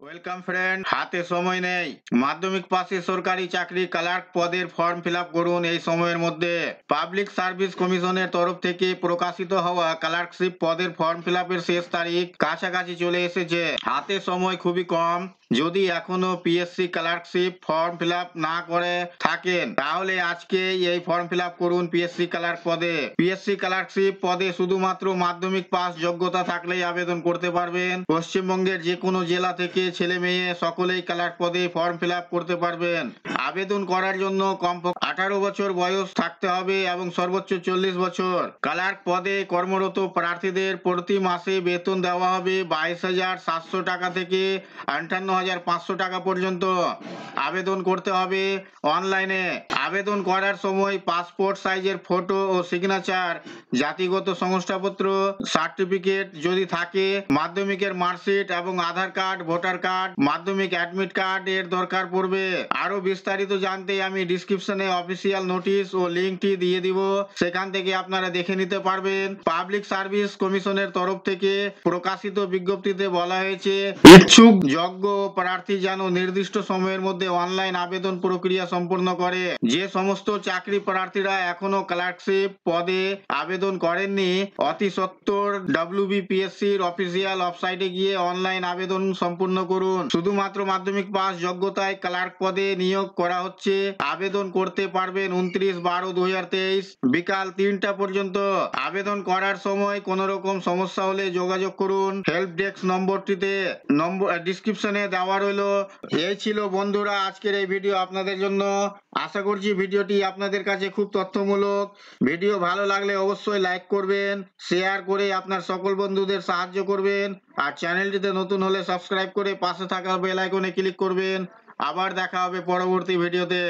Welcome friend, হাতে সময় নেই। মাধ্যমিক পাশে সরকারি চাকরি ক্লার্ক পদের ফর্ম ফিল আপ করুন এই সময়ের মধ্যে। পাবলিক সার্ভিস কমিশনের তরফ থেকে প্রকাশিত হওয়া ক্লার্কশিপ পদের ফর্ম ফিল আপের শেষ তারিখ কাছাকাছি চলে এসেছে। হাতে সময় খুবই কম। যদি এখনো PSC clerkship form fill up না করে থাকেন তাহলে আজকে এই ফর্ম ফিল আপ করুন পিএসসি ক্লার্ক পদে। পিএসসি ক্লার্কশিপ পদে শুধুমাত্র মাধ্যমিক পাস যোগ্যতা থাকলেই আবেদন করতে পারবেন। পশ্চিমবঙ্গের যে কোনো জেলা থেকে ছেলে মেয়ে সকলেই ক্লার্ক পদে ফর্ম ফিল আপ করতে পারবেন। আবেদন করার জন্য কমপক্ষে 18 বছর বয়স থাকতে হবে এবং সর্বোচ্চ 40 বছর। ক্লার্ক পদে কর্মরত প্রার্থীদের প্রতি মাসে বেতন দেওয়া হবে 22,700 টাকা থেকে 58,500 টাকা পর্যন্ত। আবেদন করতে হবে অনলাইনে। আবেদন করার সময় পাসপোর্ট সাইজের ফটো ও সিগনেচার, জাতিগত শংসাপত্র সার্টিফিকেট যদি থাকে, মাধ্যমিকের মার্কশিট এবং আধার কার্ড, ভোটার কার্ড, মাধ্যমিক অ্যাডমিট কার্ড এর দরকার পড়বে। আরো বিস্তারিত জানতে আমি ডিসক্রিপশনে অফিসিয়াল নোটিশ ও লিঙ্কটি দিয়ে দিব, সেখান থেকে আপনারা দেখে নিতে পারবেন। পাবলিক সার্ভিস কমিশনের তরফ থেকে প্রকাশিত বিজ্ঞপ্তিতে বলা হয়েছে ইচ্ছুক যোগ্য প্রার্থী যেন নির্দিষ্ট সময়ের মধ্যে অনলাইন আবেদন প্রক্রিয়া সম্পূর্ণ করে। যে সমস্ত চাকরি প্রার্থীরা এখনো ক্লার্কশিপ পদে আবেদন করেননি অতি সত্বর ডব্লিউবিপিএসসির অফিসিয়াল ওয়েবসাইটে গিয়ে অনলাইন আবেদন সম্পূর্ণ করুন। শুধুমাত্র মাধ্যমিক পাস যোগ্যতায় ক্লার্ক পদে নিয়োগ করা হচ্ছে। আবেদন করতে পারবেন 29/12/2023 বিকাল 3টা পর্যন্ত। আবেদন করার সময় কোনো রকম সমস্যা হলে যোগাযোগ করুন হেল্প ডেস্ক নম্বরটিতে, নম্বর ডিসক্রিপশনে দেওয়া রইলো। এই ছিল বন্ধুরা আজকের এই ভিডিও আপনাদের জন্য। আশা করছি ভিডিওটি আপনাদের কাছে খুব তথ্যমূলক। ভিডিও ভালো লাগলে অবশ্যই লাইক করবেন, শেয়ার করে আপনার সকল বন্ধুদের সাহায্য করবেন, আর চ্যানেলটিতে নতুন হলে সাবস্ক্রাইব করে পাশে থাকা বেল আইকনে ক্লিক করবেন। আবার দেখা হবে পরবর্তী ভিডিওতে।